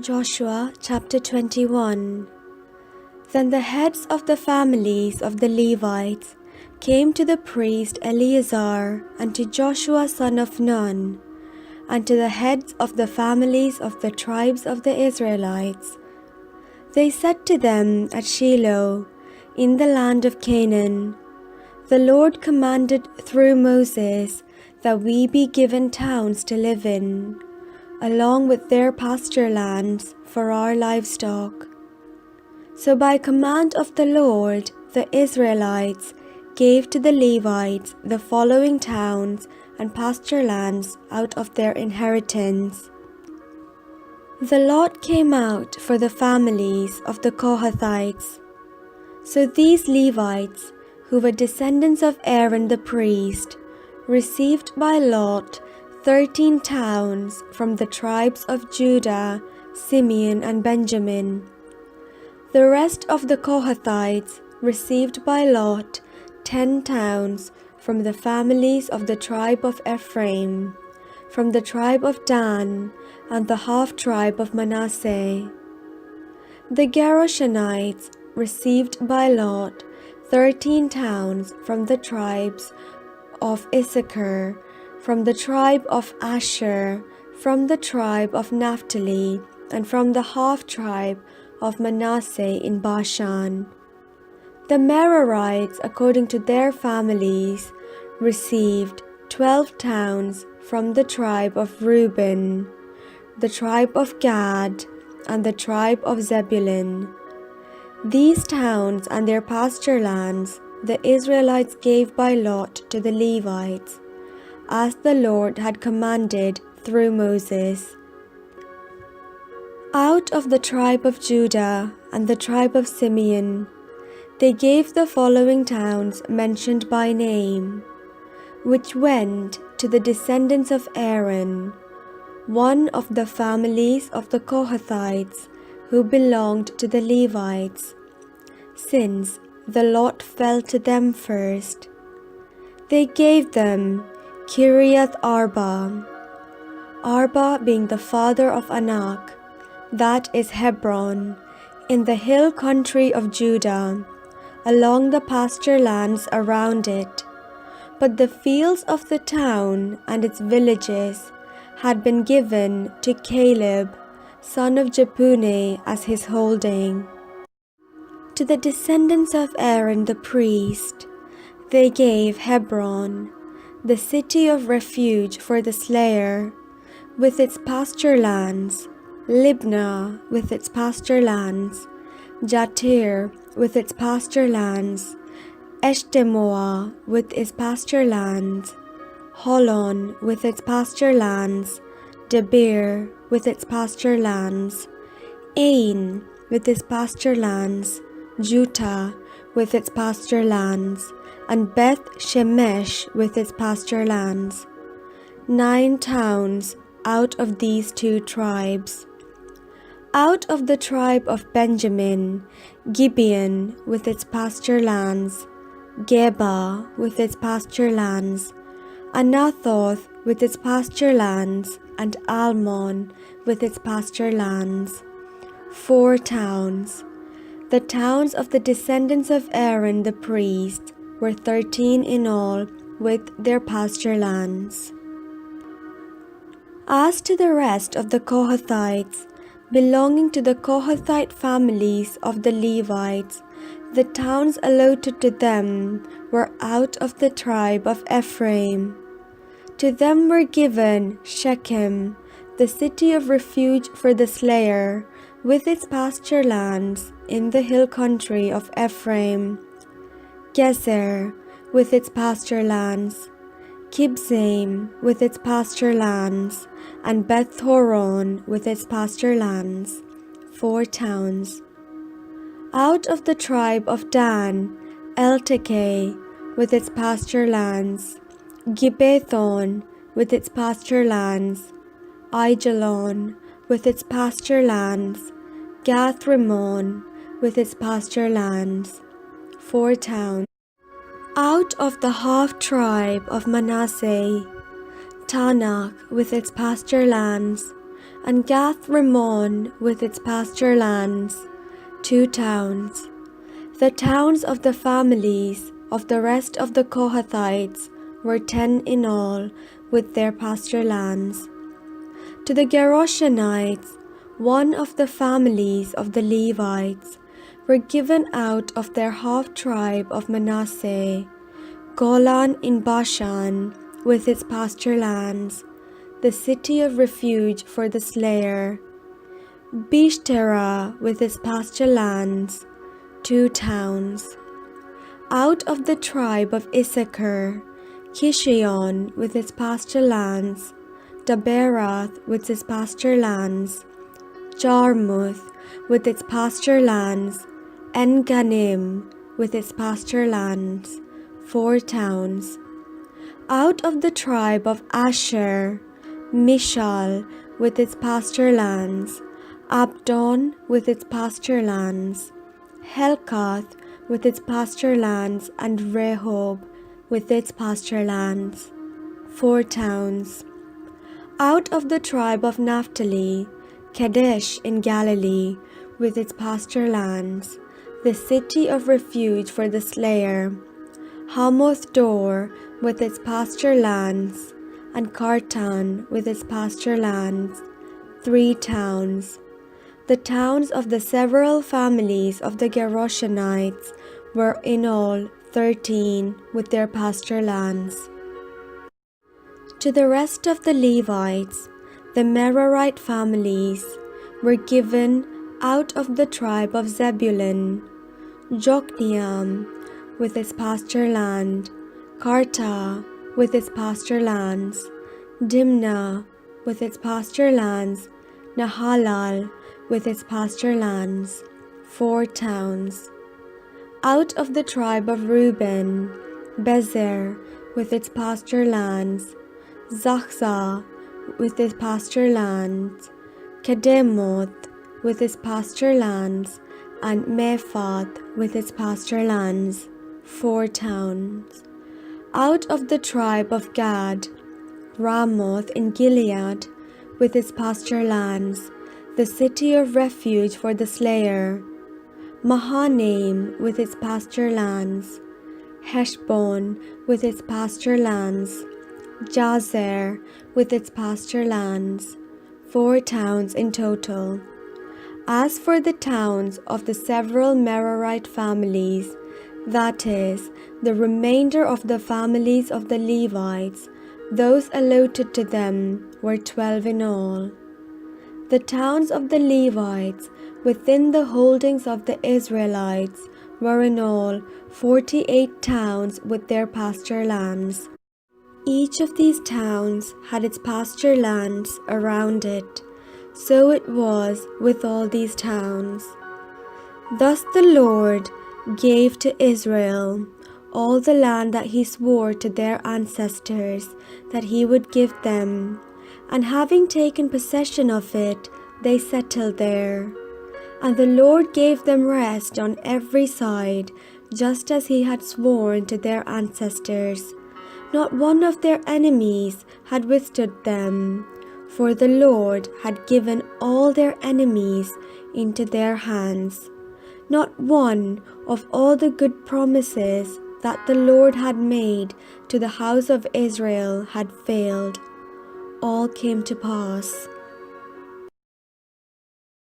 Joshua chapter 21. Then the heads of the families of the Levites came to the priest Eleazar and to Joshua son of Nun, and to the heads of the families of the tribes of the Israelites. They said to them at Shiloh, in the land of Canaan, "The Lord commanded through Moses that we be given towns to live in, along with their pasture lands for our livestock." So by command of the Lord, the Israelites gave to the Levites the following towns and pasture lands out of their inheritance. The lot came out for the families of the Kohathites. So these Levites, who were descendants of Aaron the priest, received by lot 13 towns from the tribes of Judah, Simeon, and Benjamin. The rest of the Kohathites received by lot 10 towns from the families of the tribe of Ephraim, from the tribe of Dan, and the half-tribe of Manasseh. The Gershonites received by lot 13 towns from the tribes of Issachar, from the tribe of Asher, from the tribe of Naphtali, and from the half-tribe of Manasseh in Bashan. The Merarites, according to their families, received 12 towns from the tribe of Reuben, the tribe of Gad, and the tribe of Zebulun. These towns and their pasture lands the Israelites gave by lot to the Levites, as the Lord had commanded through Moses. Out of the tribe of Judah and the tribe of Simeon, they gave the following towns mentioned by name, which went to the descendants of Aaron, one of the families of the Kohathites who belonged to the Levites, since the lot fell to them first. They gave them Kiriath Arba, Arba being the father of Anak, that is Hebron, in the hill country of Judah, along the pasture lands around it. But the fields of the town and its villages had been given to Caleb, son of Jephunneh, as his holding. To the descendants of Aaron the priest, they gave Hebron, the city of refuge for the slayer, with its pasture lands, Libnah with its pasture lands, Jatir with its pasture lands, Eshtemoa with its pasture lands, Holon with its pasture lands, Debir with its pasture lands, Ain with its pasture lands, Juttah with its pasture lands, and Beth Shemesh with its pasture lands. 9 towns out of these 2 tribes. Out of the tribe of Benjamin, Gibeon with its pasture lands, Geba with its pasture lands, Anathoth with its pasture lands, and Almon with its pasture lands. 4 towns. The towns of the descendants of Aaron the priest were 13 in all, with their pasture lands. As to the rest of the Kohathites, belonging to the Kohathite families of the Levites, the towns allotted to them were out of the tribe of Ephraim. To them were given Shechem, the city of refuge for the slayer, with its pasture lands in the hill country of Ephraim, Gezer with its pasture lands, Kibzaim with its pasture lands, and Beth-horon with its pasture lands, 4 towns. Out of the tribe of Dan, Eltekeh with its pasture lands, Gibbethon with its pasture lands, Aijalon with its pasture lands, Gath-rimmon with its pasture lands, 4 towns. Out of the half-tribe of Manasseh, Tanakh with its pasture lands, and Gath Rimmon with its pasture lands, 2 towns. The towns of the families of the rest of the Kohathites were 10 in all, with their pasture lands. To the Gershonites, one of the families of the Levites, were given out of their half-tribe of Manasseh, Golan in Bashan with its pasture lands, the city of refuge for the slayer, Bishtera with its pasture lands, 2 towns. Out of the tribe of Issachar, Kishion with its pasture lands, Daberath with its pasture lands, Jarmuth with its pasture lands, En-Ganim with its pasture lands, 4 towns. Out of the tribe of Asher, Mishal with its pasture lands, Abdon with its pasture lands, Helkath with its pasture lands, and Rehob with its pasture lands, 4 towns. Out of the tribe of Naphtali, Kadesh in Galilee with its pasture lands, the city of refuge for the slayer, Hamoth Dor with its pasture lands, and Kartan with its pasture lands, 3 towns. The towns of the several families of the Gershonites were in all 13 with their pasture lands. To the rest of the Levites, the Merarite families, were given out of the tribe of Zebulun, Jokneam with its pasture land, Karta with its pasture lands, Dimnah with its pasture lands, Nahalal with its pasture lands, 4 towns. Out of the tribe of Reuben, Bezer with its pasture lands, Zachzah with its pasture lands, Kedemoth with its pasture lands, and Mephath with its pasture lands, 4 towns. Out of the tribe of Gad, Ramoth in Gilead with its pasture lands, the city of refuge for the slayer, Mahanaim with its pasture lands, Heshbon with its pasture lands, Jazer with its pasture lands, 4 towns in total. As for the towns of the several Merarite families, that is, the remainder of the families of the Levites, those allotted to them were 12 in all. The towns of the Levites within the holdings of the Israelites were in all 48 towns with their pasture lands. Each of these towns had its pasture lands around it. So it was with all these towns. Thus the Lord gave to Israel all the land that he swore to their ancestors that he would give them, and having taken possession of it, they settled there. And the Lord gave them rest on every side, just as he had sworn to their ancestors. Not one of their enemies had withstood them, for the Lord had given all their enemies into their hands. Not one of all the good promises that the Lord had made to the house of Israel had failed. All came to pass.